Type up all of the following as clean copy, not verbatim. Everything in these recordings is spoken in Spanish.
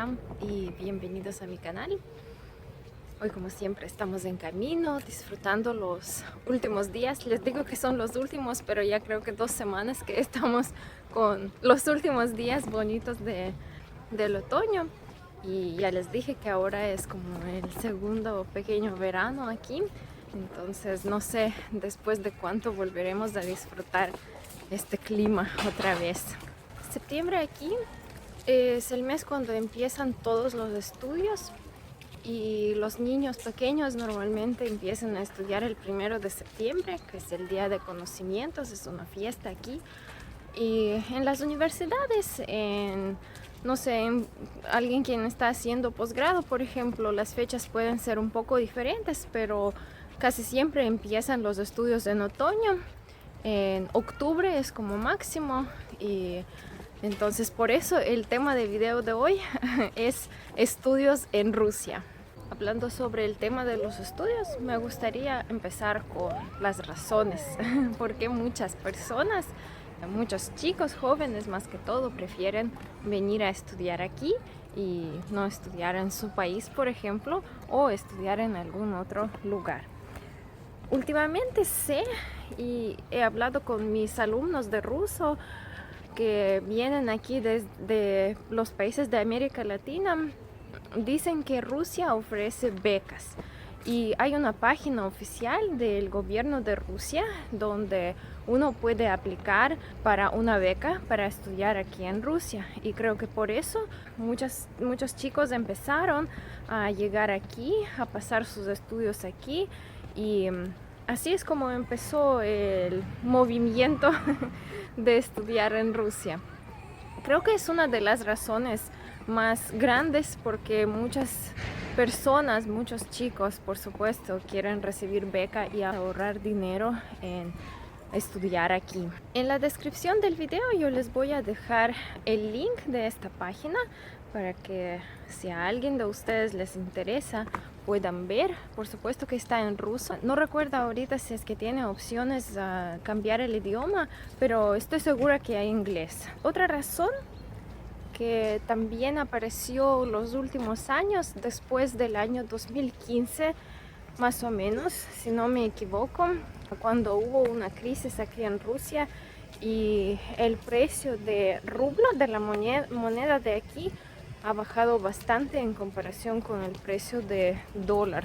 Hola y bienvenidos a mi canal. Hoy, como siempre, estamos en camino disfrutando los últimos días. Les digo que son los últimos, pero ya creo que 2 semanas que estamos con los últimos días bonitos del otoño. Y ya les dije que ahora es como el segundo pequeño verano aquí. Entonces no sé después de cuánto volveremos a disfrutar este clima otra vez. Septiembre aquí es el mes cuando empiezan todos los estudios y los niños pequeños normalmente empiezan a estudiar el 1 de septiembre, que es el día de conocimientos, es una fiesta aquí. Y en las universidades, no sé, alguien quien está haciendo posgrado, por ejemplo, las fechas pueden ser un poco diferentes, pero casi siempre empiezan los estudios en otoño. En octubre es como máximo y entonces por eso el tema del video de hoy es estudios en Rusia. Hablando sobre el tema de los estudios, me gustaría empezar con las razones por qué muchas personas, muchos chicos jóvenes más que todo, prefieren venir a estudiar aquí y no estudiar en su país, por ejemplo, o estudiar en algún otro lugar. Últimamente sé y he hablado con mis alumnos de ruso que vienen aquí desde los países de América Latina. Dicen que Rusia ofrece becas y hay una página oficial del gobierno de Rusia donde uno puede aplicar para una beca para estudiar aquí en Rusia, y creo que por eso muchos chicos empezaron a llegar aquí, a pasar sus estudios aquí, y así es como empezó el movimiento de estudiar en Rusia. Creo que es una de las razones más grandes porque muchas personas, muchos chicos, por supuesto, quieren recibir beca y ahorrar dinero en estudiar aquí. En la descripción del video yo les voy a dejar el link de esta página para que si a alguien de ustedes les interesa puedan ver. Por supuesto que está en ruso. No recuerdo ahorita si es que tiene opciones a cambiar el idioma, pero estoy segura que hay inglés. Otra razón que también apareció los últimos años, después del año 2015, más o menos, si no me equivoco, cuando hubo una crisis aquí en Rusia y el precio de rublo, de la moneda de aquí, ha bajado bastante en comparación con el precio de dólar.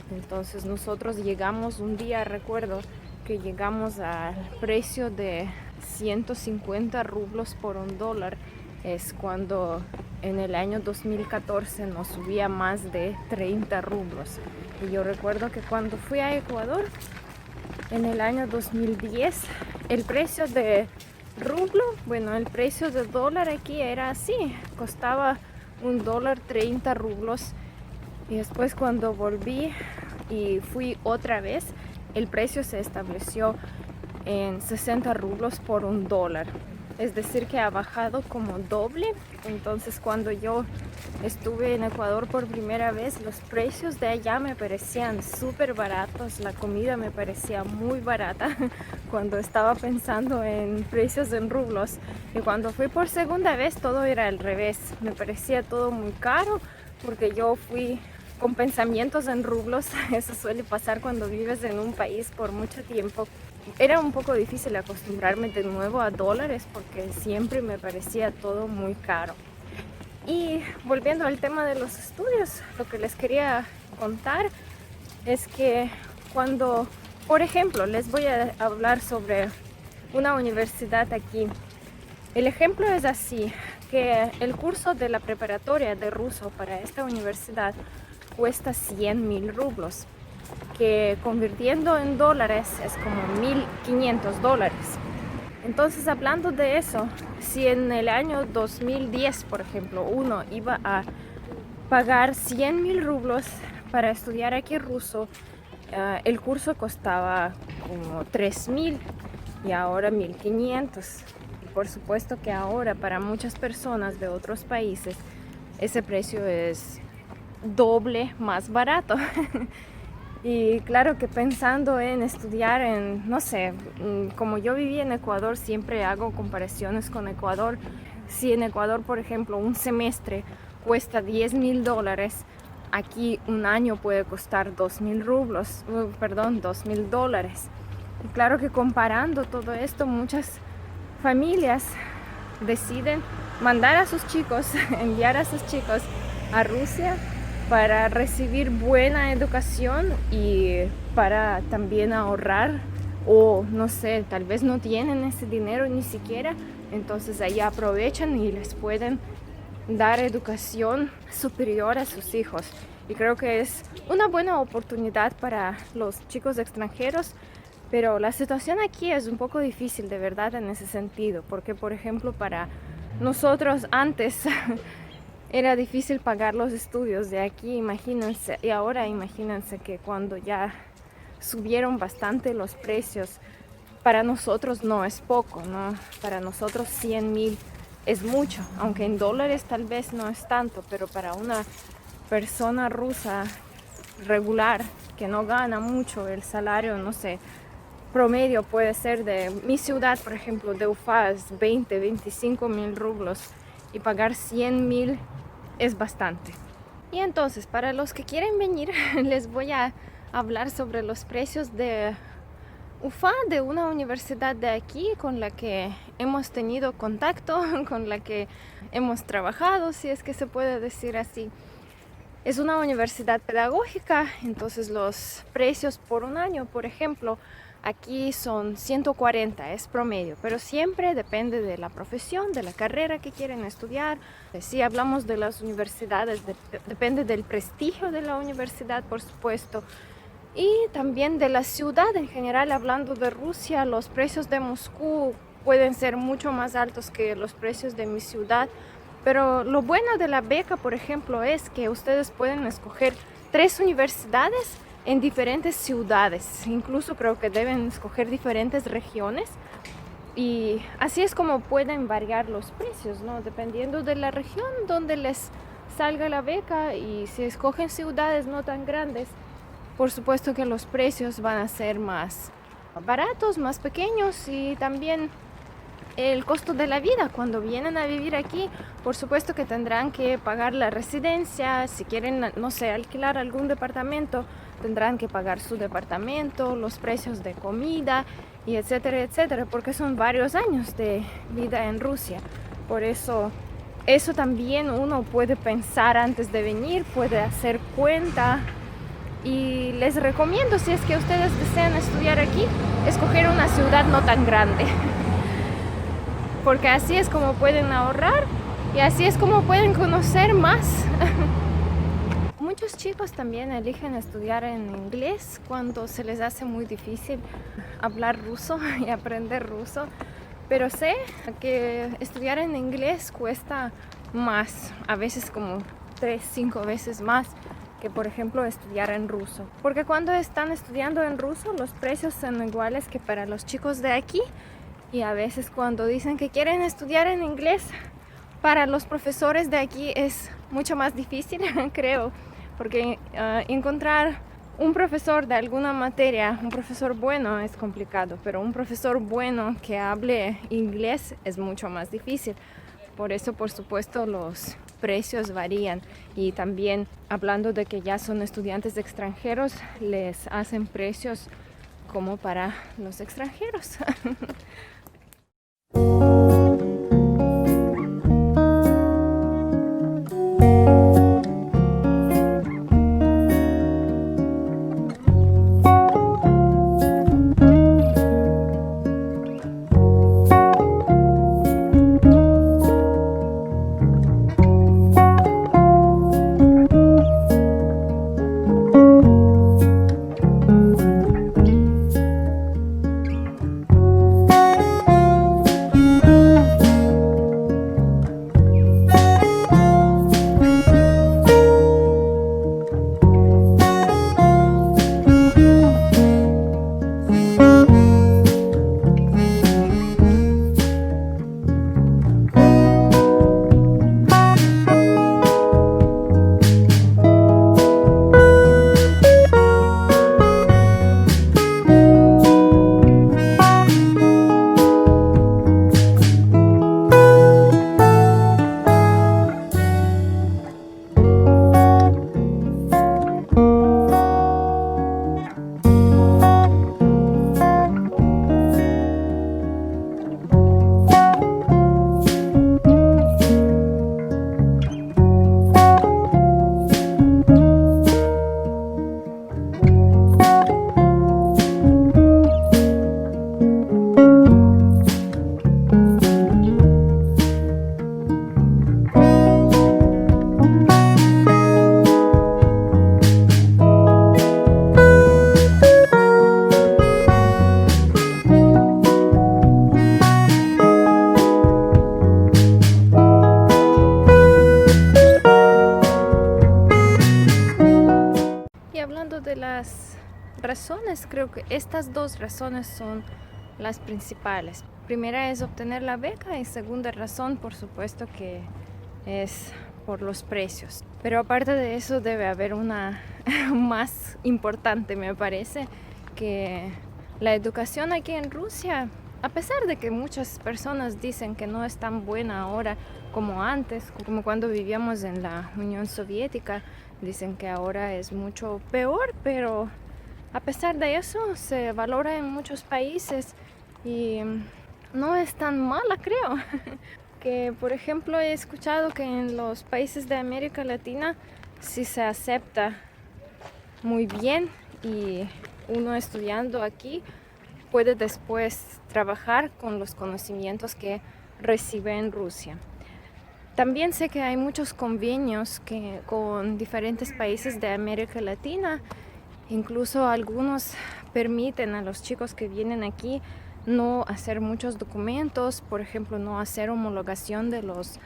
Entonces nosotros llegamos un día, recuerdo que llegamos al precio de 150 rublos por $1. Es cuando en el año 2014 nos subía más de 30 rublos. Y yo recuerdo que cuando fui a Ecuador en el año 2010, el precio de rublo, bueno, el precio de dólar aquí era así, costaba $1 30 rublos. Y después cuando volví y fui otra vez, el precio se estableció en 60 rublos por $1. Es decir, que ha bajado como doble. Entonces cuando yo estuve en Ecuador por primera vez, los precios de allá me parecían súper baratos, la comida me parecía muy barata cuando estaba pensando en precios en rublos. Y cuando fui por segunda vez todo era al revés, me parecía todo muy caro porque yo fui con pensamientos en rublos. Eso suele pasar cuando vives en un país por mucho tiempo. Era un poco difícil acostumbrarme de nuevo a dólares porque siempre me parecía todo muy caro. Y volviendo al tema de los estudios, lo que les quería contar es que cuando, por ejemplo, les voy a hablar sobre una universidad aquí. El ejemplo es así, que el curso de la preparatoria de ruso para esta universidad cuesta 100.000 rublos, que convirtiendo en dólares es como $1.500. Entonces, hablando de eso, si en el año 2010, por ejemplo, uno iba a pagar 100.000 rublos para estudiar aquí ruso, el curso costaba como 3.000 y ahora 1.500. Y por supuesto que ahora para muchas personas de otros países ese precio es doble más barato. Y claro que pensando en estudiar en, no sé, como yo viví en Ecuador, siempre hago comparaciones con Ecuador. Si en Ecuador, por ejemplo, un semestre cuesta $10,000, aquí un año puede costar 2,000 rublos, perdón, $2,000. Y claro que comparando todo esto, muchas familias deciden mandar a sus chicos, enviar a sus chicos a Rusia para recibir buena educación y para también ahorrar, o no sé, tal vez no tienen ese dinero ni siquiera, entonces ahí aprovechan y les pueden dar educación superior a sus hijos. Y creo que es una buena oportunidad para los chicos extranjeros, pero la situación aquí es un poco difícil de verdad en ese sentido, porque por ejemplo para nosotros antes era difícil pagar los estudios de aquí, imagínense, y ahora imagínense que cuando ya subieron bastante los precios, para nosotros no es poco, ¿no? Para nosotros 100,000 es mucho, aunque en dólares tal vez no es tanto, pero para una persona rusa regular que no gana mucho, el salario, no sé, promedio puede ser de mi ciudad, por ejemplo, de Ufa, es 25,000 rublos, y pagar 100,000 es bastante. Y entonces, para los que quieren venir, les voy a hablar sobre los precios de Ufa, de una universidad de aquí con la que hemos tenido contacto, con la que hemos trabajado, si es que se puede decir así. Es una universidad pedagógica, entonces los precios por un año, por ejemplo, aquí son 140, es promedio, pero siempre depende de la profesión, de la carrera que quieren estudiar. Si hablamos de las universidades, depende del prestigio de la universidad, por supuesto, y también de la ciudad en general. Hablando de Rusia, los precios de Moscú pueden ser mucho más altos que los precios de mi ciudad, pero lo bueno de la beca, por ejemplo, es que ustedes pueden escoger 3 universidades en diferentes ciudades, incluso creo que deben escoger diferentes regiones, y así es como pueden variar los precios, ¿no? Dependiendo de la región donde les salga la beca, y si escogen ciudades no tan grandes, por supuesto que los precios van a ser más baratos, más pequeños, y también el costo de la vida cuando vienen a vivir aquí, por supuesto que tendrán que pagar la residencia. Si quieren, no sé, alquilar algún departamento, tendrán que pagar su departamento, los precios de comida y etcétera, etcétera, porque son varios años de vida en Rusia. Por eso también uno puede pensar antes de venir, puede hacer cuenta, y les recomiendo, si es que ustedes desean estudiar aquí, escoger una ciudad no tan grande, porque así es como pueden ahorrar y así es como pueden conocer más. Muchos chicos también eligen estudiar en inglés cuando se les hace muy difícil hablar ruso y aprender ruso, pero sé que estudiar en inglés cuesta más, a veces como 3-5 veces más que por ejemplo estudiar en ruso, porque cuando están estudiando en ruso los precios son iguales que para los chicos de aquí. Y a veces cuando dicen que quieren estudiar en inglés, para los profesores de aquí es mucho más difícil, creo, porque encontrar un profesor de alguna materia, un profesor bueno es complicado, pero un profesor bueno que hable inglés es mucho más difícil. Por eso, por supuesto, los precios varían, y también hablando de que ya son estudiantes extranjeros, les hacen precios como para los extranjeros. hablando de las razones, creo que estas dos razones son las principales. Primera es obtener la beca y segunda razón, por supuesto, que es por los precios. Pero aparte de eso debe haber una más importante, me parece, que la educación aquí en Rusia, a pesar de que muchas personas dicen que no es tan buena ahora como antes, como cuando vivíamos en la Unión Soviética, dicen que ahora es mucho peor, pero a pesar de eso se valora en muchos países y no es tan mala, creo. Que por ejemplo he escuchado que en los países de América Latina sí se acepta muy bien y uno estudiando aquí puede después trabajar con los conocimientos que recibe en Rusia. También sé que hay muchos convenios con diferentes países de América Latina, incluso algunos permiten a los chicos que vienen aquí no hacer muchos documentos, por ejemplo, no hacer homologación de los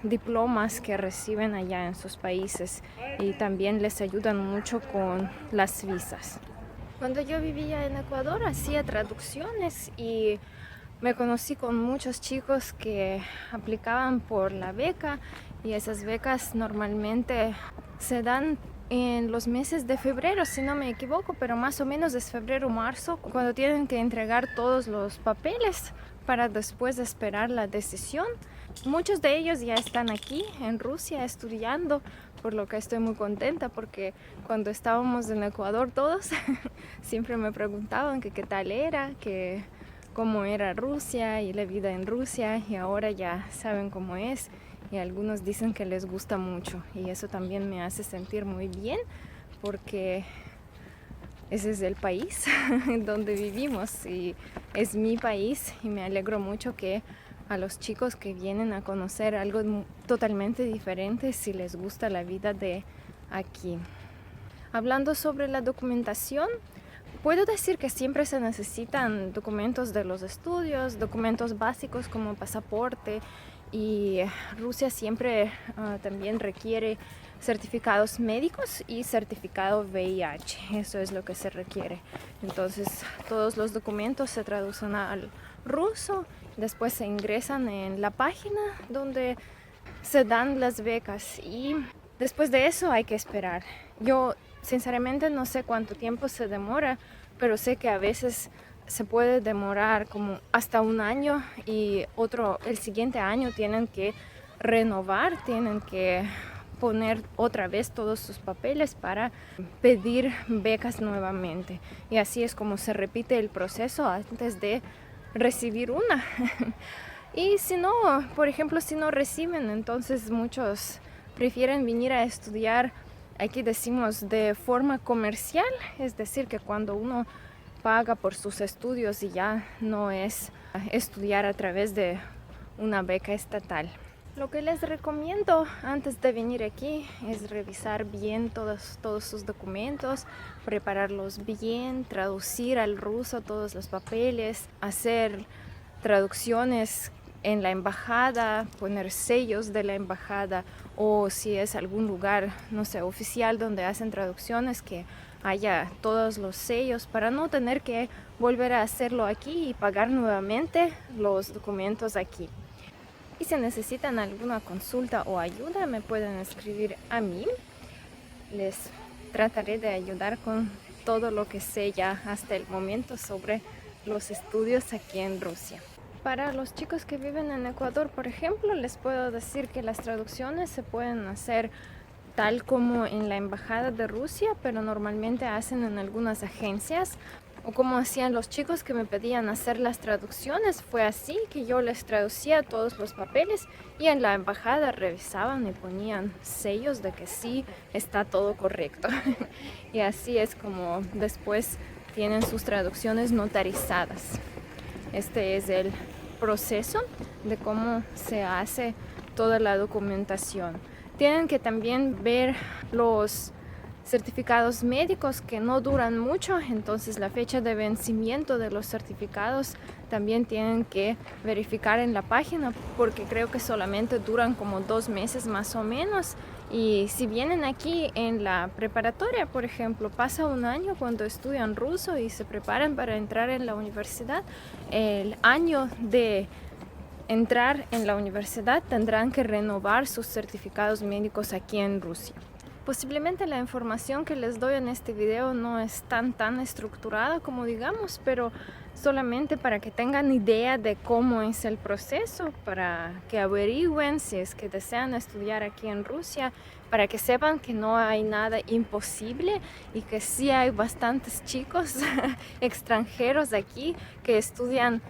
diplomas que reciben allá en sus países, y también les ayudan mucho con las visas. Cuando yo vivía en Ecuador hacía traducciones y me conocí con muchos chicos que aplicaban por la beca, y esas becas normalmente se dan en los meses de febrero, si no me equivoco, pero más o menos es febrero o marzo, cuando tienen que entregar todos los papeles para después esperar la decisión. Muchos de ellos ya están aquí en Rusia estudiando, por lo que estoy muy contenta, porque cuando estábamos en Ecuador todos siempre me preguntaban que qué tal era, que cómo era Rusia y la vida en Rusia, y ahora ya saben cómo es. Y algunos dicen que les gusta mucho, y eso también me hace sentir muy bien, porque ese es el país donde vivimos y es mi país, y me alegro mucho que a los chicos que vienen a conocer algo totalmente diferente, si les gusta la vida de aquí. Hablando sobre la documentación, puedo decir que siempre se necesitan documentos de los estudios, documentos básicos como pasaporte, y Rusia siempre también requiere certificados médicos y certificado VIH. Eso es lo que se requiere. Entonces todos los documentos se traducen al ruso, después se ingresan en la página donde se dan las becas, y después de eso hay que esperar. Yo sinceramente no sé cuánto tiempo se demora, pero sé que a veces se puede demorar como hasta un año, y el siguiente año tienen que renovar, tienen que poner otra vez todos sus papeles para pedir becas nuevamente, y así es como se repite el proceso antes de recibir una. Y si no, por ejemplo, si no reciben, entonces muchos prefieren venir a estudiar, aquí decimos, de forma comercial, es decir, que cuando uno paga por sus estudios y ya no es estudiar a través de una beca estatal. Lo que les recomiendo antes de venir aquí es revisar bien todos sus documentos, prepararlos bien, traducir al ruso todos los papeles, hacer traducciones en la embajada, poner sellos de la embajada, o si es algún lugar, no sé, oficial donde hacen traducciones, que haya todos los sellos para no tener que volver a hacerlo aquí y pagar nuevamente los documentos aquí. Y si necesitan alguna consulta o ayuda, me pueden escribir a mí. Les trataré de ayudar con todo lo que sé ya hasta el momento sobre los estudios aquí en Rusia. Para los chicos que viven en Ecuador, por ejemplo, les puedo decir que las traducciones se pueden hacer tal como en la embajada de Rusia, pero normalmente hacen en algunas agencias, o como hacían los chicos que me pedían hacer las traducciones. Fue así que yo les traducía todos los papeles, y en la embajada revisaban y ponían sellos de que sí está todo correcto. Y así es como después tienen sus traducciones notarizadas. Este es el proceso de cómo se hace toda la documentación. Tienen que también ver los certificados médicos, que no duran mucho, entonces la fecha de vencimiento de los certificados también tienen que verificar en la página, porque creo que solamente duran como 2 meses más o menos, Y si vienen aquí en la preparatoria, por ejemplo, pasa un año cuando estudian ruso y se preparan para entrar en la universidad, el año de entrar en la universidad tendrán que renovar sus certificados médicos aquí en Rusia. Posiblemente la información que les doy en este video no es tan estructurada como digamos, pero solamente para que tengan idea de cómo es el proceso, para que averigüen si es que desean estudiar aquí en Rusia, para que sepan que no hay nada imposible y que sí hay bastantes chicos extranjeros aquí que estudian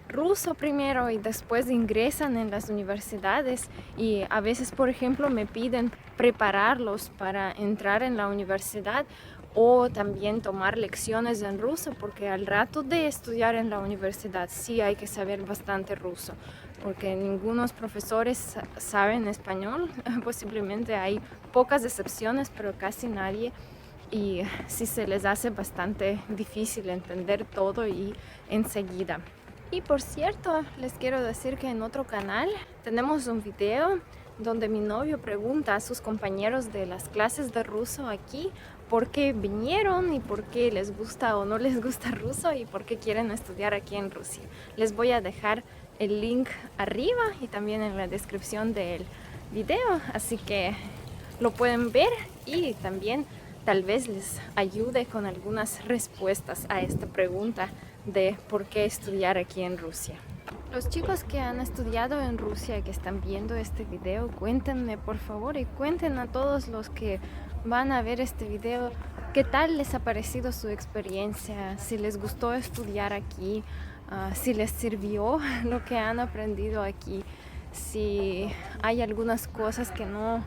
ruso primero y después ingresan en las universidades, y a veces, por ejemplo, me piden prepararlos para entrar en la universidad o también tomar lecciones en ruso, porque al rato de estudiar en la universidad sí hay que saber bastante ruso, porque ningunos profesores saben español. Posiblemente hay pocas excepciones, pero casi nadie, y sí se les hace bastante difícil entender todo y enseguida. Y por cierto, les quiero decir que en otro canal tenemos un video donde mi novio pregunta a sus compañeros de las clases de ruso aquí por qué vinieron y por qué les gusta o no les gusta ruso y por qué quieren estudiar aquí en Rusia. Les voy a dejar el link arriba y también en la descripción del video, así que lo pueden ver y también tal vez les ayude con algunas respuestas a esta pregunta de por qué estudiar aquí en Rusia. Los chicos que han estudiado en Rusia y que están viendo este video, cuéntenme por favor, y cuenten a todos los que van a ver este video qué tal les ha parecido su experiencia, si les gustó estudiar aquí, si les sirvió lo que han aprendido aquí, si hay algunas cosas que no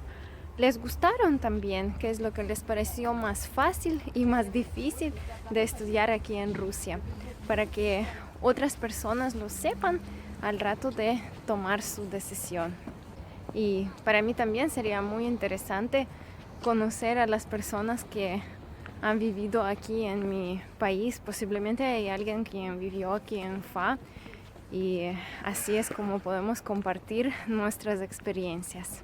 les gustaron también, qué es lo que les pareció más fácil y más difícil de estudiar aquí en Rusia, para que otras personas lo sepan al rato de tomar su decisión. Y para mí también sería muy interesante conocer a las personas que han vivido aquí en mi país. Posiblemente hay alguien que vivió aquí en FA, y así es como podemos compartir nuestras experiencias.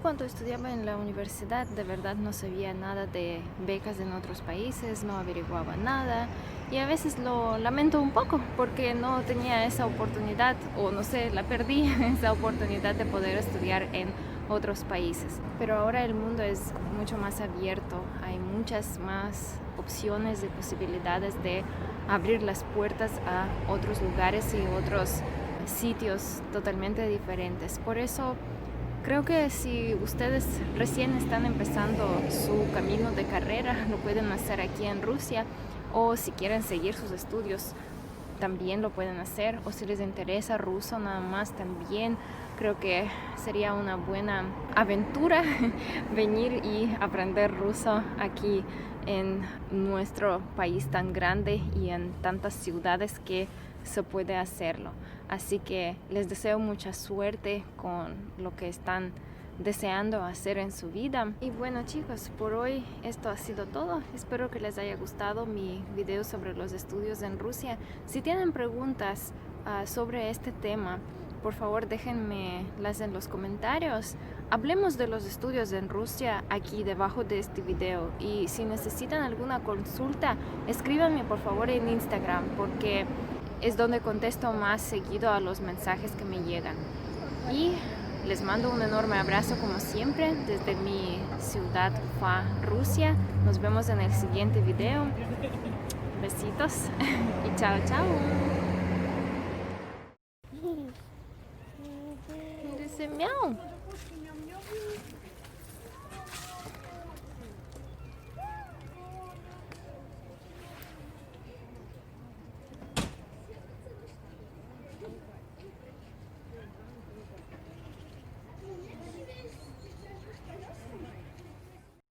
Cuando estudiaba en la universidad, de verdad no sabía nada de becas en otros países, no averiguaba nada, y a veces lo lamento un poco porque no tenía esa oportunidad, o no sé, la perdí esa oportunidad de poder estudiar en otros países. Pero ahora el mundo es mucho más abierto, hay muchas más opciones y posibilidades de abrir las puertas a otros lugares y otros sitios totalmente diferentes. Por eso creo que si ustedes recién están empezando su camino de carrera, lo pueden hacer aquí en Rusia, o si quieren seguir sus estudios también lo pueden hacer, o si les interesa ruso nada más también. Creo que sería una buena aventura venir y aprender ruso aquí en nuestro país tan grande y en tantas ciudades que se puede hacerlo. Así que les deseo mucha suerte con lo que están deseando hacer en su vida. Y bueno chicos, por hoy esto ha sido todo. Espero que les haya gustado mi video sobre los estudios en Rusia. Si tienen preguntas sobre este tema, por favor déjenmelas en los comentarios. Hablemos de los estudios en Rusia aquí debajo de este video, y si necesitan alguna consulta, escríbanme por favor en Instagram, porque es donde contesto más seguido a los mensajes que me llegan. Y Les mando un enorme abrazo como siempre desde mi ciudad, Ufa, Rusia. Nos vemos en el siguiente video. Besitos y chao, chao. Dice miau.